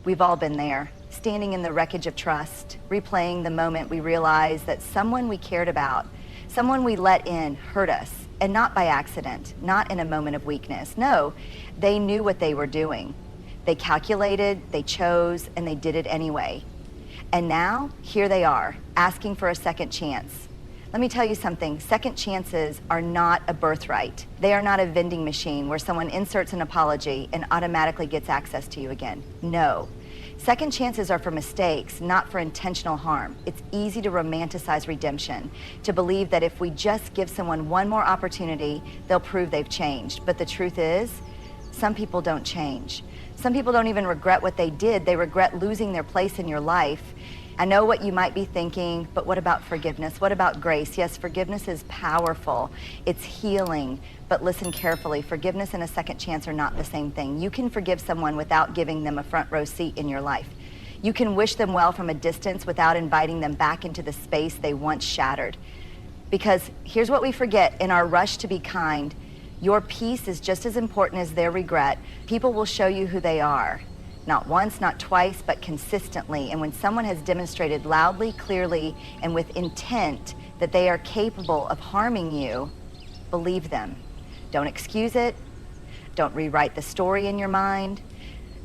We've all been there, standing in the wreckage of trust, replaying the moment we realized that someone we cared about, someone we let in, hurt us, and not by accident, not in a moment of weakness. No, they knew what they were doing. They calculated, they chose, and they did it anyway. And now, here they are, asking for a second chance. Let me tell you something, second chances are not a birthright. They are not a vending machine where someone inserts an apology and automatically gets access to you again. No. Second chances are for mistakes, not for intentional harm. It's easy to romanticize redemption, to believe that if we just give someone one more opportunity, they'll prove they've changed. But the truth is, some people don't change. Some people don't even regret what they did. They regret losing their place in your life. I know what you might be thinking, but what about forgiveness? What about grace? Yes, forgiveness is powerful. It's healing, but listen carefully. Forgiveness and a second chance are not the same thing. You can forgive someone without giving them a front row seat in your life. You can wish them well from a distance without inviting them back into the space they once shattered. Because here's what we forget in our rush to be kind. Your peace is just as important as their regret. People will show you who they are. Not once, not twice, but consistently. And when someone has demonstrated loudly, clearly, and with intent that they are capable of harming you, believe them. Don't excuse it. Don't rewrite the story in your mind.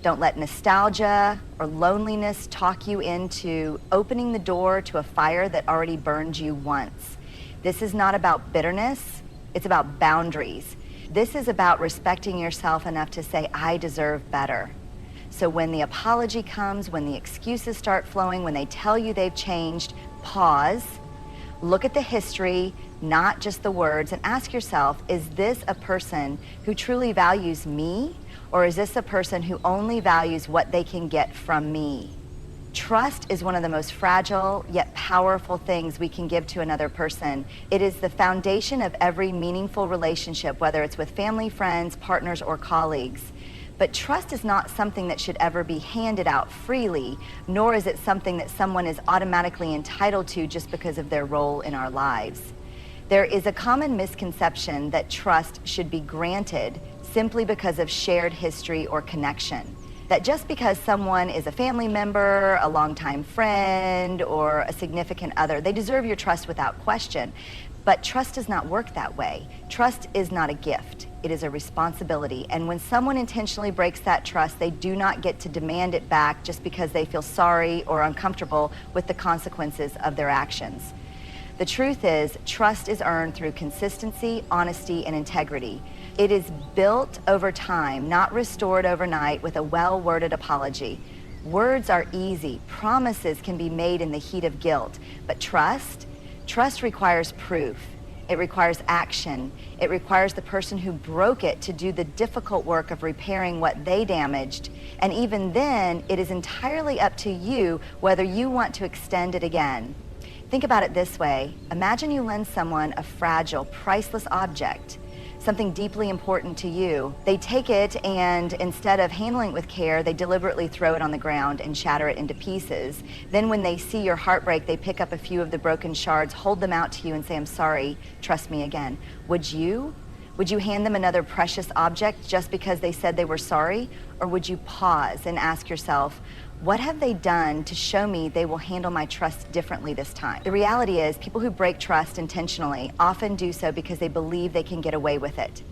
Don't let nostalgia or loneliness talk you into opening the door to a fire that already burned you once. This is not about bitterness. It's about boundaries. This is about respecting yourself enough to say, I deserve better. So when the apology comes, when the excuses start flowing, when they tell you they've changed, pause, look at the history, not just the words, and ask yourself, is this a person who truly values me, or is this a person who only values what they can get from me? Trust is one of the most fragile yet powerful things we can give to another person. It is the foundation of every meaningful relationship, whether it's with family, friends, partners, or colleagues. But trust is not something that should ever be handed out freely, nor is it something that someone is automatically entitled to just because of their role in our lives. There is a common misconception that trust should be granted simply because of shared history or connection. That just because someone is a family member, a longtime friend, or a significant other, they deserve your trust without question. But trust does not work that way. Trust is not a gift. It is a responsibility. And when someone intentionally breaks that trust, they do not get to demand it back just because they feel sorry or uncomfortable with the consequences of their actions. The truth is, trust is earned through consistency, honesty, and integrity. It is built over time, not restored overnight with a well-worded apology. Words are easy. Promises can be made in the heat of guilt. But trust requires proof. It requires action. It requires the person who broke it to do the difficult work of repairing what they damaged. And even then, it is entirely up to you whether you want to extend it again. Think about it this way. Imagine you lend someone a fragile, priceless object, something deeply important to you. They take it and instead of handling it with care, they deliberately throw it on the ground and shatter it into pieces. Then when they see your heartbreak, they pick up a few of the broken shards, hold them out to you and say, I'm sorry, trust me again. Would you hand them another precious object just because they said they were sorry? Or would you pause and ask yourself, what have they done to show me they will handle my trust differently this time? The reality is, people who break trust intentionally often do so because they believe they can get away with it.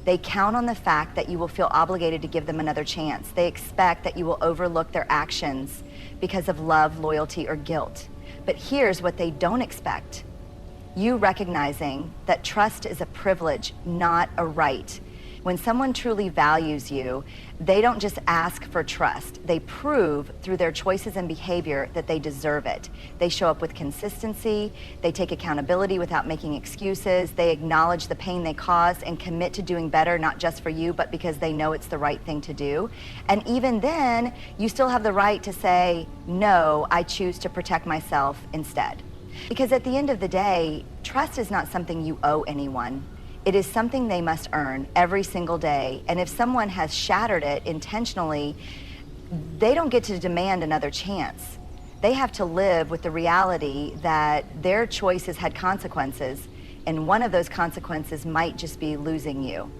They count on the fact that you will feel obligated to give them another chance. They expect that you will overlook their actions because of love, loyalty, or guilt. But here's what they don't expect. You recognizing that trust is a privilege, not a right. When someone truly values you, they don't just ask for trust. They prove through their choices and behavior that they deserve it. They show up with consistency. They take accountability without making excuses. They acknowledge the pain they caused and commit to doing better, not just for you, but because they know it's the right thing to do. And even then, you still have the right to say, no, I choose to protect myself instead. Because at the end of the day, trust is not something you owe anyone. It is something they must earn every single day. And if someone has shattered it intentionally, they don't get to demand another chance. They have to live with the reality that their choices had consequences, and one of those consequences might just be losing you.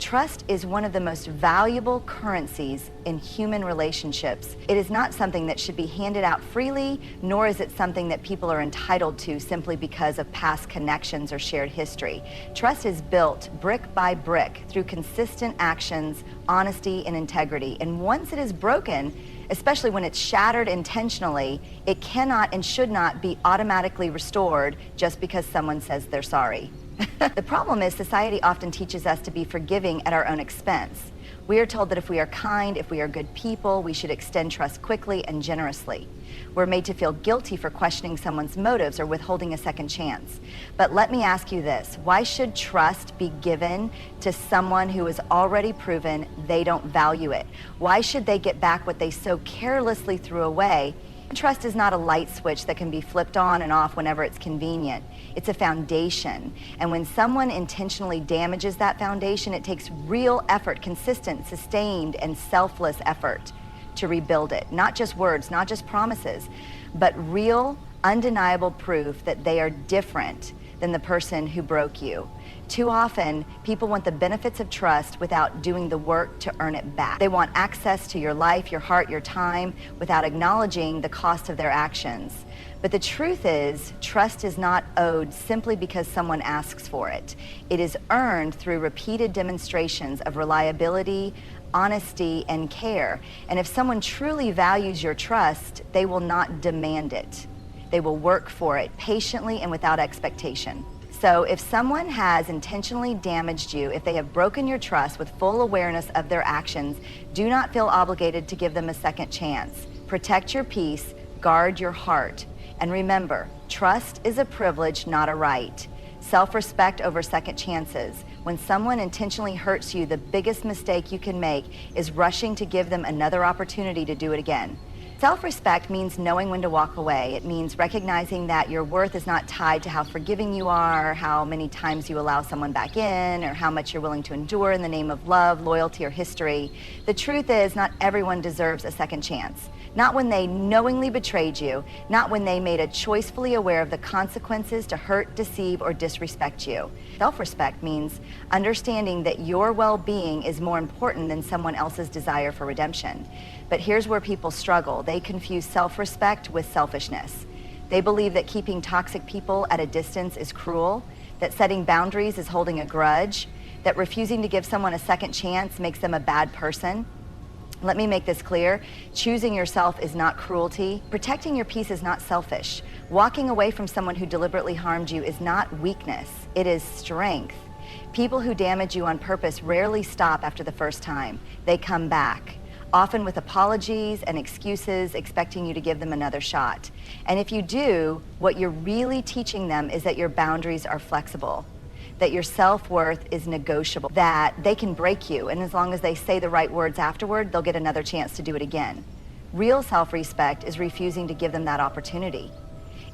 Trust is one of the most valuable currencies in human relationships. It is not something that should be handed out freely, nor is it something that people are entitled to simply because of past connections or shared history. Trust is built brick by brick through consistent actions, honesty, and integrity. And once it is broken, especially when it's shattered intentionally, it cannot and should not be automatically restored just because someone says they're sorry. The problem is society often teaches us to be forgiving at our own expense. We are told that if we are kind, if we are good people, we should extend trust quickly and generously. We're made to feel guilty for questioning someone's motives or withholding a second chance. But let me ask you this: why should trust be given to someone who has already proven they don't value it? Why should they get back what they so carelessly threw away? Trust is not a light switch that can be flipped on and off whenever it's convenient. It's a foundation. And when someone intentionally damages that foundation, it takes real effort, consistent, sustained, and selfless effort to rebuild it. Not just words, not just promises, but real, undeniable proof that they are different than the person who broke you. Too often, people want the benefits of trust without doing the work to earn it back. They want access to your life, your heart, your time, without acknowledging the cost of their actions. But the truth is, trust is not owed simply because someone asks for it. It is earned through repeated demonstrations of reliability, honesty, and care. And if someone truly values your trust, they will not demand it. They will work for it patiently and without expectation. So if someone has intentionally damaged you, if they have broken your trust with full awareness of their actions, do not feel obligated to give them a second chance. Protect your peace, guard your heart, and remember, trust is a privilege, not a right. Self-respect over second chances. When someone intentionally hurts you, the biggest mistake you can make is rushing to give them another opportunity to do it again. Self-respect means knowing when to walk away. It means recognizing that your worth is not tied to how forgiving you are, how many times you allow someone back in, or how much you're willing to endure in the name of love, loyalty, or history. The truth is, not everyone deserves a second chance. Not when they knowingly betrayed you, not when they made a choice fully aware of the consequences to hurt, deceive, or disrespect you. Self-respect means understanding that your well-being is more important than someone else's desire for redemption. But here's where people struggle. They confuse self-respect with selfishness. They believe that keeping toxic people at a distance is cruel, that setting boundaries is holding a grudge, that refusing to give someone a second chance makes them a bad person. Let me make this clear. Choosing yourself is not cruelty. Protecting your peace is not selfish. Walking away from someone who deliberately harmed you is not weakness. It is strength. People who damage you on purpose rarely stop after the first time. They come back, often with apologies and excuses, expecting you to give them another shot. And if you do, what you're really teaching them is that your boundaries are flexible, that your self-worth is negotiable, that they can break you, and as long as they say the right words afterward, they'll get another chance to do it again. Real self-respect is refusing to give them that opportunity.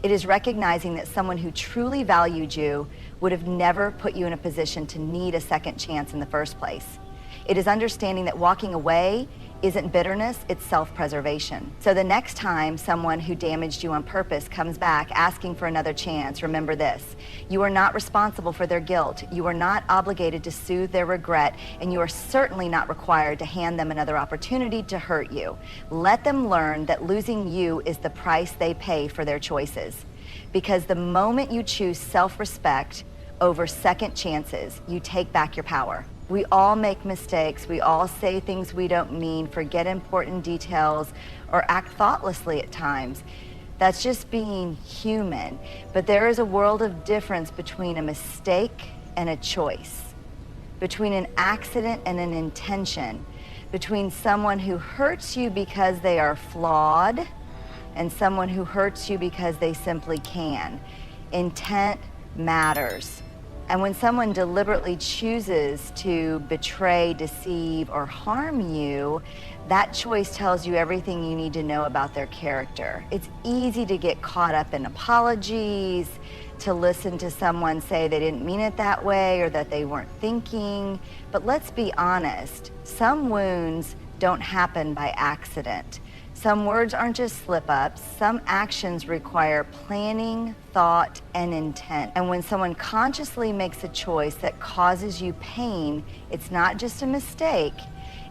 It is recognizing that someone who truly valued you would have never put you in a position to need a second chance in the first place. It is understanding that walking away isn't bitterness, it's self-preservation. So the next time someone who damaged you on purpose comes back asking for another chance, remember this: you are not responsible for their guilt, you are not obligated to soothe their regret, and you are certainly not required to hand them another opportunity to hurt you. Let them learn that losing you is the price they pay for their choices. Because the moment you choose self-respect over second chances, you take back your power. We all make mistakes. We all say things we don't mean, forget important details, or act thoughtlessly at times. That's just being human. But there is a world of difference between a mistake and a choice, between an accident and an intention, between someone who hurts you because they are flawed and someone who hurts you because they simply can. Intent matters. And when someone deliberately chooses to betray, deceive, or harm you, that choice tells you everything you need to know about their character. It's easy to get caught up in apologies, to listen to someone say they didn't mean it that way or that they weren't thinking. But let's be honest, some wounds don't happen by accident. Some words aren't just slip-ups. Some actions require planning, thought, and intent. And when someone consciously makes a choice that causes you pain, it's not just a mistake.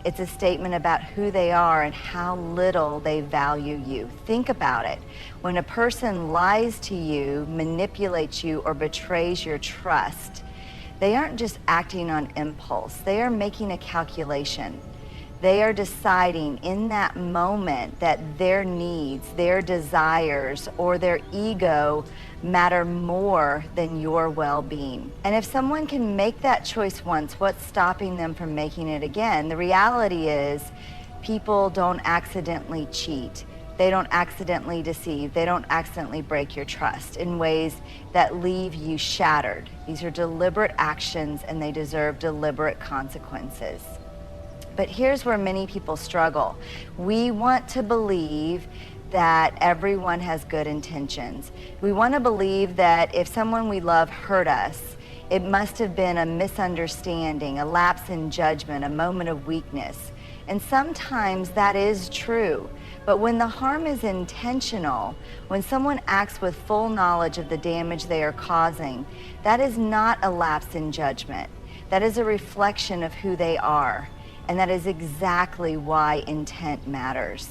It's a statement about who they are and how little they value you. Think about it. When a person lies to you, manipulates you, or betrays your trust, they aren't just acting on impulse. They are making a calculation. They are deciding in that moment that their needs, their desires, or their ego matter more than your well-being. And if someone can make that choice once, what's stopping them from making it again? The reality is people don't accidentally cheat. They don't accidentally deceive. They don't accidentally break your trust in ways that leave you shattered. These are deliberate actions and they deserve deliberate consequences. But here's where many people struggle. We want to believe that everyone has good intentions. We want to believe that if someone we love hurt us, it must have been a misunderstanding, a lapse in judgment, a moment of weakness. And sometimes that is true. But when the harm is intentional, when someone acts with full knowledge of the damage they are causing, that is not a lapse in judgment. That is a reflection of who they are. And that is exactly why intent matters.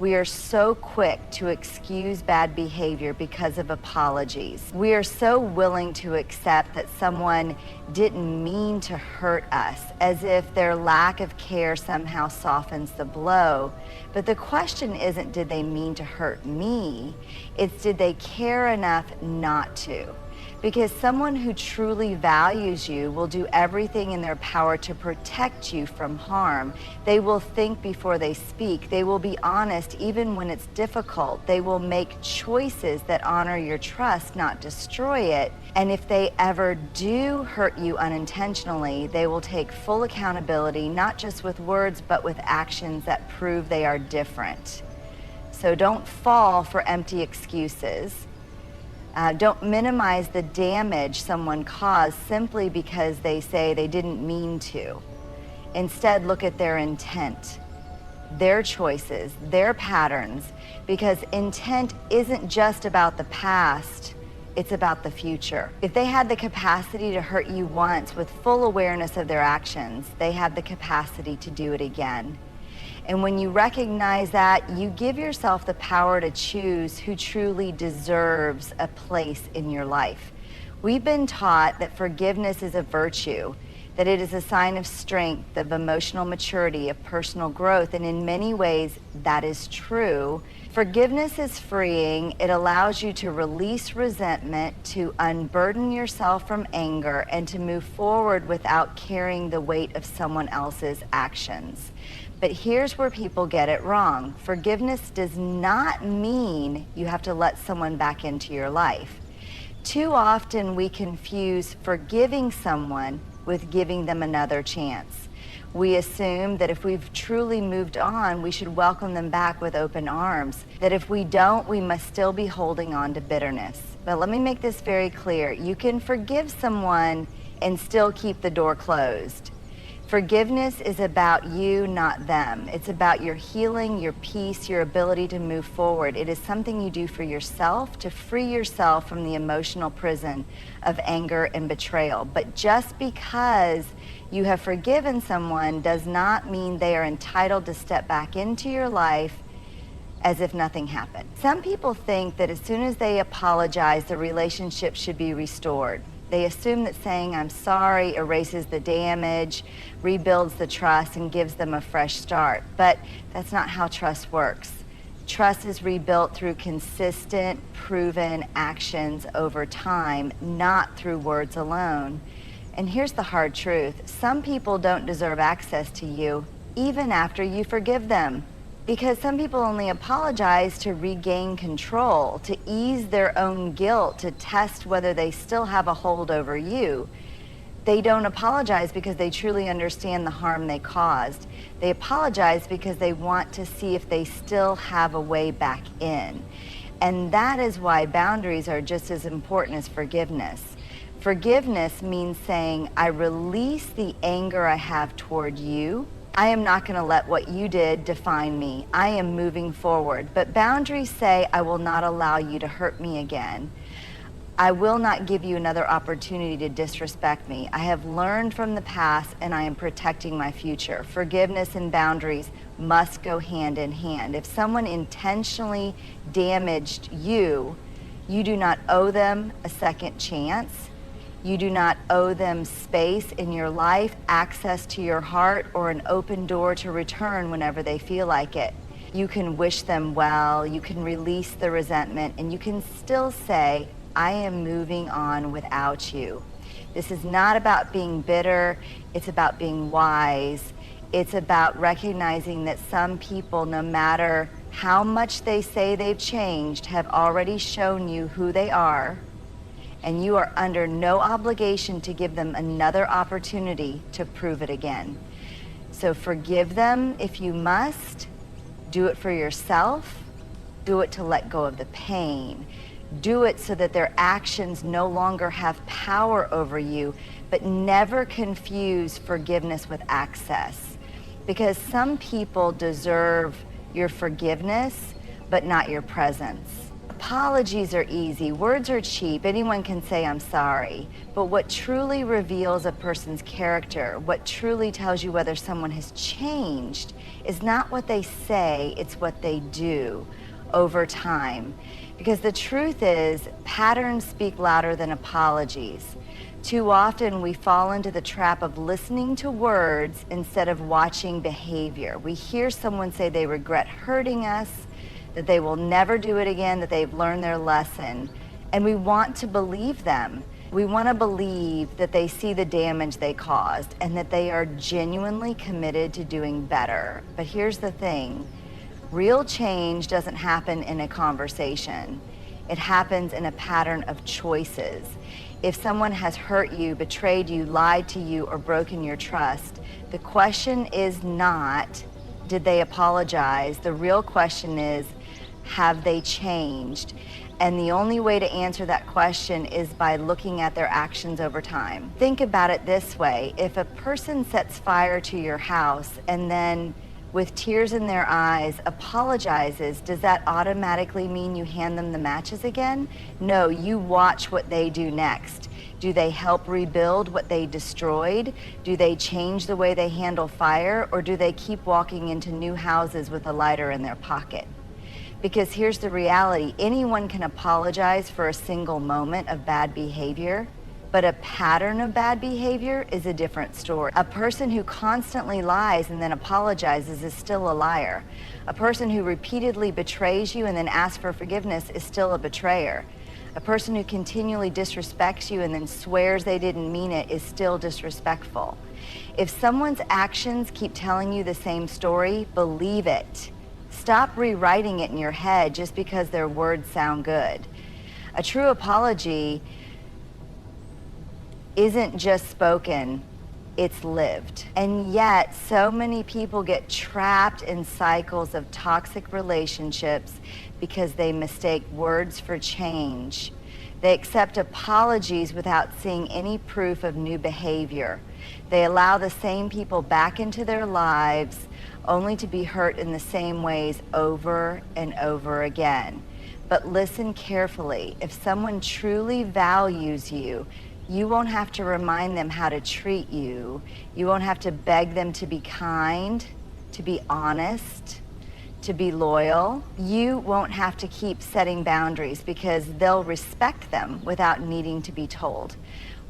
We are so quick to excuse bad behavior because of apologies. We are so willing to accept that someone didn't mean to hurt us, as if their lack of care somehow softens the blow. But the question isn't, did they mean to hurt me? It's, did they care enough not to? Because someone who truly values you will do everything in their power to protect you from harm. They will think before they speak. They will be honest even when it's difficult. They will make choices that honor your trust, not destroy it. And if they ever do hurt you unintentionally, they will take full accountability, not just with words, but with actions that prove they are different. So don't fall for empty excuses. Don't minimize the damage someone caused simply because they say they didn't mean to. Instead, look at their intent, their choices, their patterns, because intent isn't just about the past, it's about the future. If they had the capacity to hurt you once with full awareness of their actions, they have the capacity to do it again. And when you recognize that, you give yourself the power to choose who truly deserves a place in your life. We've been taught that forgiveness is a virtue, that it is a sign of strength, of emotional maturity, of personal growth, and in many ways, that is true. Forgiveness is freeing. It allows you to release resentment, to unburden yourself from anger, and to move forward without carrying the weight of someone else's actions. But here's where people get it wrong. Forgiveness does not mean you have to let someone back into your life. Too often we confuse forgiving someone with giving them another chance. We assume that if we've truly moved on, we should welcome them back with open arms. That if we don't, we must still be holding on to bitterness. But let me make this very clear. You can forgive someone and still keep the door closed. Forgiveness is about you, not them. It's about your healing, your peace, your ability to move forward. It is something you do for yourself to free yourself from the emotional prison of anger and betrayal. But just because you have forgiven someone does not mean they are entitled to step back into your life as if nothing happened. Some people think that as soon as they apologize, the relationship should be restored. They assume that saying I'm sorry erases the damage, rebuilds the trust, and gives them a fresh start. But that's not how trust works. Trust is rebuilt through consistent, proven actions over time, not through words alone. And here's the hard truth. Some people don't deserve access to you, even after you forgive them. Because some people only apologize to regain control, to ease their own guilt, to test whether they still have a hold over you. They don't apologize because they truly understand the harm they caused. They apologize because they want to see if they still have a way back in. And that is why boundaries are just as important as forgiveness. Forgiveness means saying, I release the anger I have toward you, I am not going to let what you did define me. I am moving forward. But boundaries say, I will not allow you to hurt me again. I will not give you another opportunity to disrespect me. I have learned from the past and I am protecting my future. Forgiveness and boundaries must go hand in hand. If someone intentionally damaged you, you do not owe them a second chance. You do not owe them space in your life, access to your heart, or an open door to return whenever they feel like it. You can wish them well, you can release the resentment, and you can still say, I am moving on without you. This is not about being bitter, it's about being wise. It's about recognizing that some people, no matter how much they say they've changed, have already shown you who they are, and you are under no obligation to give them another opportunity to prove it again. So forgive them if you must. Do it for yourself. Do it to let go of the pain. Do it so that their actions no longer have power over you, but never confuse forgiveness with access. Because some people deserve your forgiveness, but not your presence. Apologies are easy, words are cheap, anyone can say I'm sorry. But what truly reveals a person's character, what truly tells you whether someone has changed, is not what they say, it's what they do over time. Because the truth is, patterns speak louder than apologies. Too often we fall into the trap of listening to words instead of watching behavior. We hear someone say they regret hurting us, that they will never do it again, that they've learned their lesson, and we want to believe them. We want to believe that they see the damage they caused and that they are genuinely committed to doing better. But here's the thing. Real change doesn't happen in a conversation. It happens in a pattern of choices. If someone has hurt you, betrayed you, lied to you, or broken your trust, the question is not, did they apologize? The real question is, have they changed? And the only way to answer that question is by looking at their actions over time. Think about it this way. If a person sets fire to your house and then with tears in their eyes apologizes, does that automatically mean you hand them the matches again? No, you watch what they do next. Do they help rebuild what they destroyed? Do they change the way they handle fire? Or do they keep walking into new houses with a lighter in their pocket? Because here's the reality, anyone can apologize for a single moment of bad behavior, but a pattern of bad behavior is a different story. A person who constantly lies and then apologizes is still a liar. A person who repeatedly betrays you and then asks for forgiveness is still a betrayer. A person who continually disrespects you and then swears they didn't mean it is still disrespectful. If someone's actions keep telling you the same story, believe it. Stop rewriting it in your head just because their words sound good. A true apology isn't just spoken, it's lived. And yet, so many people get trapped in cycles of toxic relationships because they mistake words for change. They accept apologies without seeing any proof of new behavior. They allow the same people back into their lives only to be hurt in the same ways over and over again. But listen carefully. If someone truly values you, you won't have to remind them how to treat you. You won't have to beg them to be kind, to be honest, to be loyal. You won't have to keep setting boundaries because they'll respect them without needing to be told.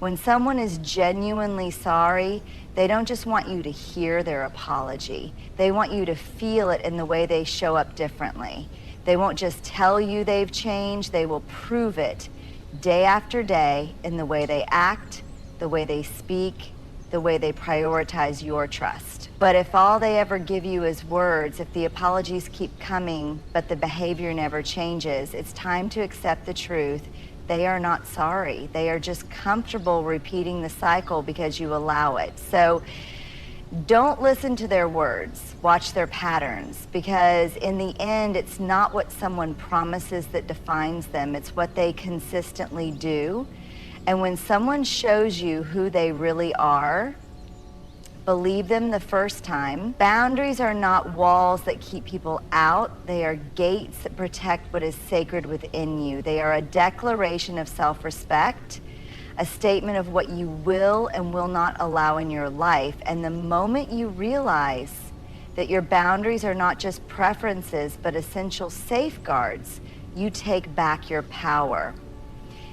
When someone is genuinely sorry, they don't just want you to hear their apology. They want you to feel it in the way they show up differently. They won't just tell you they've changed, they will prove it day after day in the way they act, the way they speak, the way they prioritize your trust. But if all they ever give you is words, if the apologies keep coming, but the behavior never changes, it's time to accept the truth. They are not sorry. They are just comfortable repeating the cycle because you allow it. So don't listen to their words, watch their patterns, because in the end, it's not what someone promises that defines them, it's what they consistently do. And when someone shows you who they really are, Believe them the first time. Boundaries are not walls that keep people out. They are gates that protect what is sacred within you. They are a declaration of self-respect, a statement of what you will and will not allow in your life. And the moment you realize that your boundaries are not just preferences, but essential safeguards, you take back your power.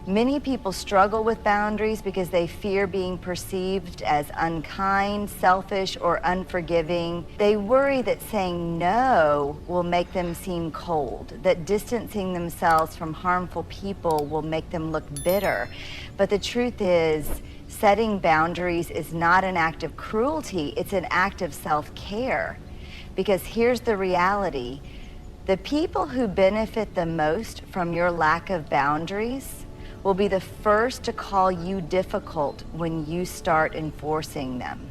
Many people struggle with boundaries because they fear being perceived as unkind, selfish, or unforgiving. They worry that saying no will make them seem cold, that distancing themselves from harmful people will make them look bitter. But the truth is, setting boundaries is not an act of cruelty, it's an act of self-care. Because here's the reality: the people who benefit the most from your lack of boundaries will be the first to call you difficult when you start enforcing them.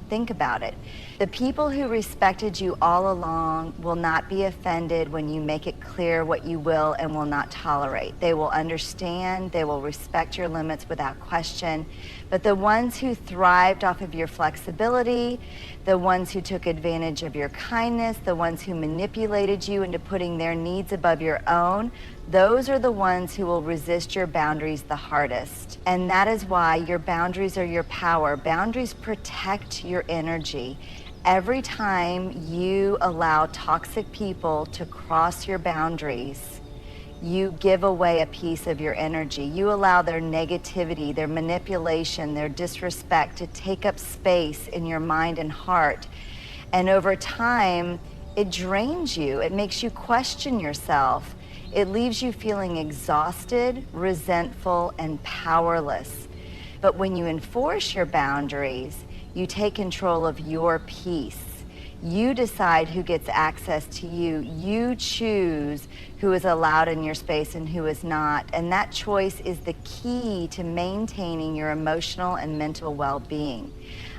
Think about it. The people who respected you all along will not be offended when you make it clear what you will and will not tolerate. They will understand, they will respect your limits without question. But the ones who thrived off of your flexibility, the ones who took advantage of your kindness, the ones who manipulated you into putting their needs above your own, those are the ones who will resist your boundaries the hardest. And that is why your boundaries are your power. Boundaries protect your energy. Every time you allow toxic people to cross your boundaries, you give away a piece of your energy. You allow their negativity, their manipulation, their disrespect to take up space in your mind and heart. And over time, it drains you. It makes you question yourself. It leaves you feeling exhausted, resentful, and powerless. But when you enforce your boundaries, you take control of your peace. You decide who gets access to you. You choose who is allowed in your space and who is not. And that choice is the key to maintaining your emotional and mental well-being.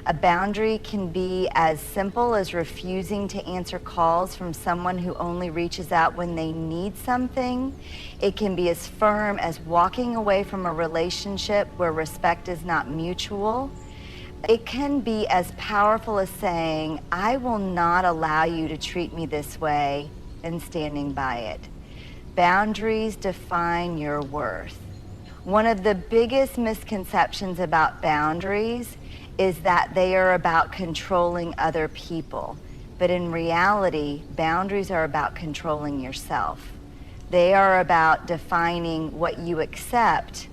A boundary can be as simple as refusing to answer calls from someone who only reaches out when they need something. It can be as firm as walking away from a relationship where respect is not mutual. It can be as powerful as saying, I will not allow you to treat me this way, and standing by it. Boundaries define your worth. One of the biggest misconceptions about boundaries is that they are about controlling other people. But in reality, boundaries are about controlling yourself. They are about defining what you accept,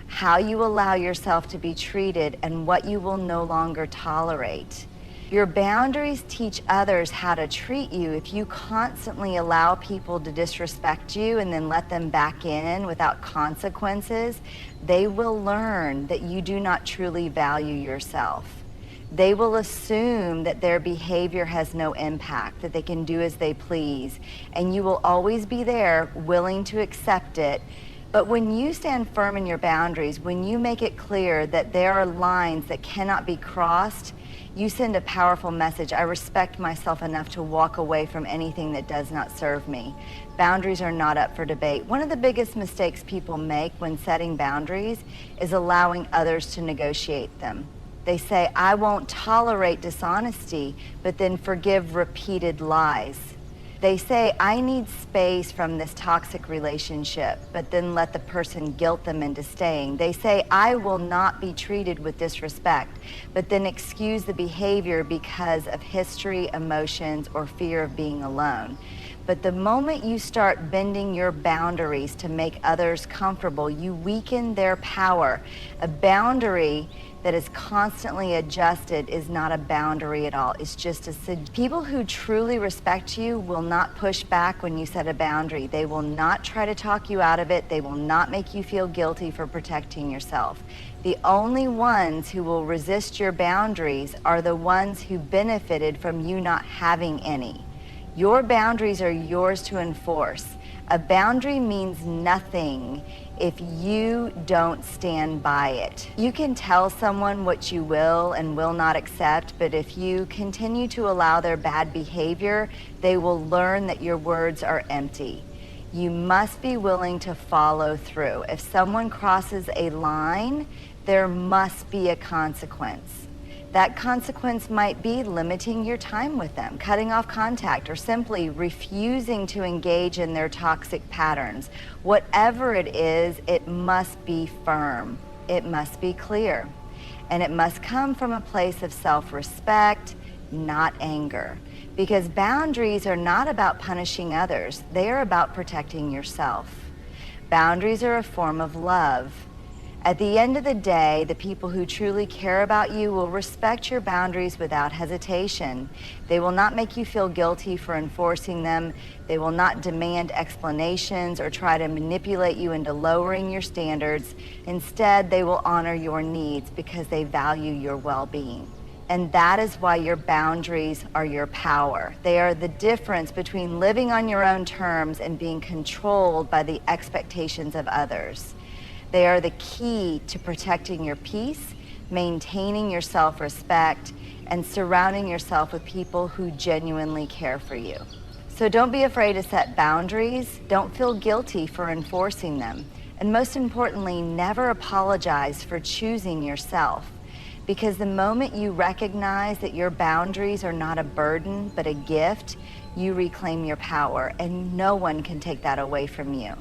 how you allow yourself to be treated, and what you will no longer tolerate. Your boundaries teach others how to treat you. If you constantly allow people to disrespect you and then let them back in without consequences, they will learn that you do not truly value yourself. They will assume that their behavior has no impact, that they can do as they please, and you will always be there, willing to accept it. But when you stand firm in your boundaries, when you make it clear that there are lines that cannot be crossed, you send a powerful message. I respect myself enough to walk away from anything that does not serve me. Boundaries are not up for debate. One of the biggest mistakes people make when setting boundaries is allowing others to negotiate them. They say, I won't tolerate dishonesty, but then forgive repeated lies. They say, I need space from this toxic relationship, but then let the person guilt them into staying. They say, I will not be treated with disrespect, but then excuse the behavior because of history, emotions, or fear of being alone. But the moment you start bending your boundaries to make others comfortable, you weaken their power. A boundary that is constantly adjusted is not a boundary at all. It's just people who truly respect you will not push back when you set a boundary. They will not try to talk you out of it. They will not make you feel guilty for protecting yourself. The only ones who will resist your boundaries are the ones who benefited from you not having any. Your boundaries are yours to enforce. A boundary means nothing if you don't stand by it. You can tell someone what you will and will not accept, but if you continue to allow their bad behavior, they will learn that your words are empty. You must be willing to follow through. If someone crosses a line, there must be a consequence. That consequence might be limiting your time with them, cutting off contact, or simply refusing to engage in their toxic patterns. Whatever it is, it must be firm. It must be clear. And it must come from a place of self-respect, not anger. Because boundaries are not about punishing others. They are about protecting yourself. Boundaries are a form of love. At the end of the day, the people who truly care about you will respect your boundaries without hesitation. They will not make you feel guilty for enforcing them. They will not demand explanations or try to manipulate you into lowering your standards. Instead, they will honor your needs because they value your well-being. And that is why your boundaries are your power. They are the difference between living on your own terms and being controlled by the expectations of others. They are the key to protecting your peace, maintaining your self-respect, and surrounding yourself with people who genuinely care for you. So don't be afraid to set boundaries. Don't feel guilty for enforcing them. And most importantly, never apologize for choosing yourself. Because the moment you recognize that your boundaries are not a burden, but a gift, you reclaim your power, and no one can take that away from you.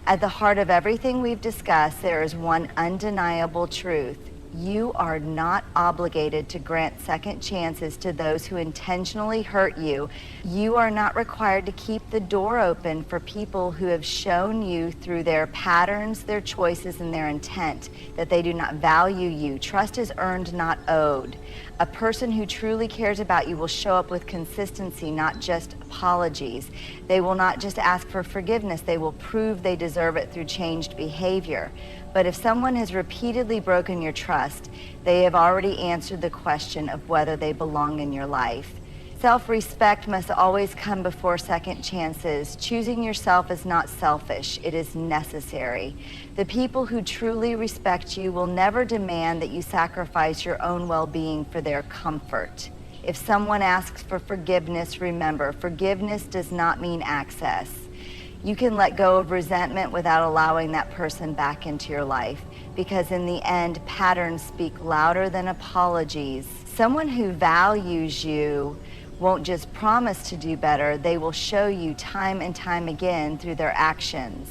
At the heart of everything we've discussed, there is one undeniable truth. You are not obligated to grant second chances to those who intentionally hurt you. You are not required to keep the door open for people who have shown you through their patterns, their choices, and their intent that they do not value you. Trust is earned, not owed. A person who truly cares about you will show up with consistency, not just apologies. They will not just ask for forgiveness, they will prove they deserve it through changed behavior. But if someone has repeatedly broken your trust, they have already answered the question of whether they belong in your life. Self-respect must always come before second chances. Choosing yourself is not selfish, it is necessary. The people who truly respect you will never demand that you sacrifice your own well-being for their comfort. If someone asks for forgiveness, remember, forgiveness does not mean access. You can let go of resentment without allowing that person back into your life, because in the end, patterns speak louder than apologies. Someone who values you won't just promise to do better, they will show you time and time again through their actions.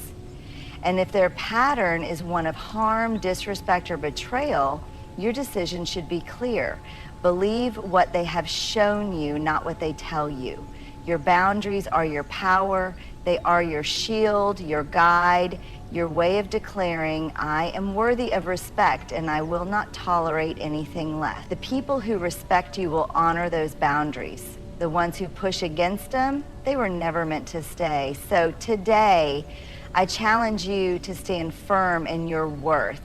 And if their pattern is one of harm, disrespect, or betrayal, your decision should be clear. Believe what they have shown you, not what they tell you. Your boundaries are your power. They are your shield, your guide, your way of declaring, I am worthy of respect and I will not tolerate anything less. The people who respect you will honor those boundaries. The ones who push against them, they were never meant to stay. So today, I challenge you to stand firm in your worth,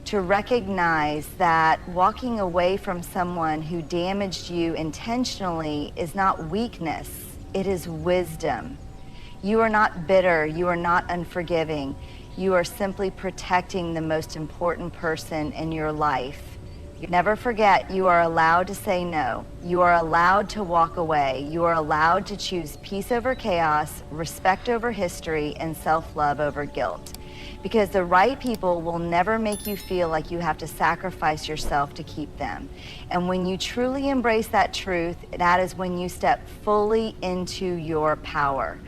to recognize that walking away from someone who damaged you intentionally is not weakness, it is wisdom. You are not bitter, you are not unforgiving. You are simply protecting the most important person in your life. Never forget, you are allowed to say no. You are allowed to walk away. You are allowed to choose peace over chaos, respect over history, and self-love over guilt. Because the right people will never make you feel like you have to sacrifice yourself to keep them. And when you truly embrace that truth, that is when you step fully into your power.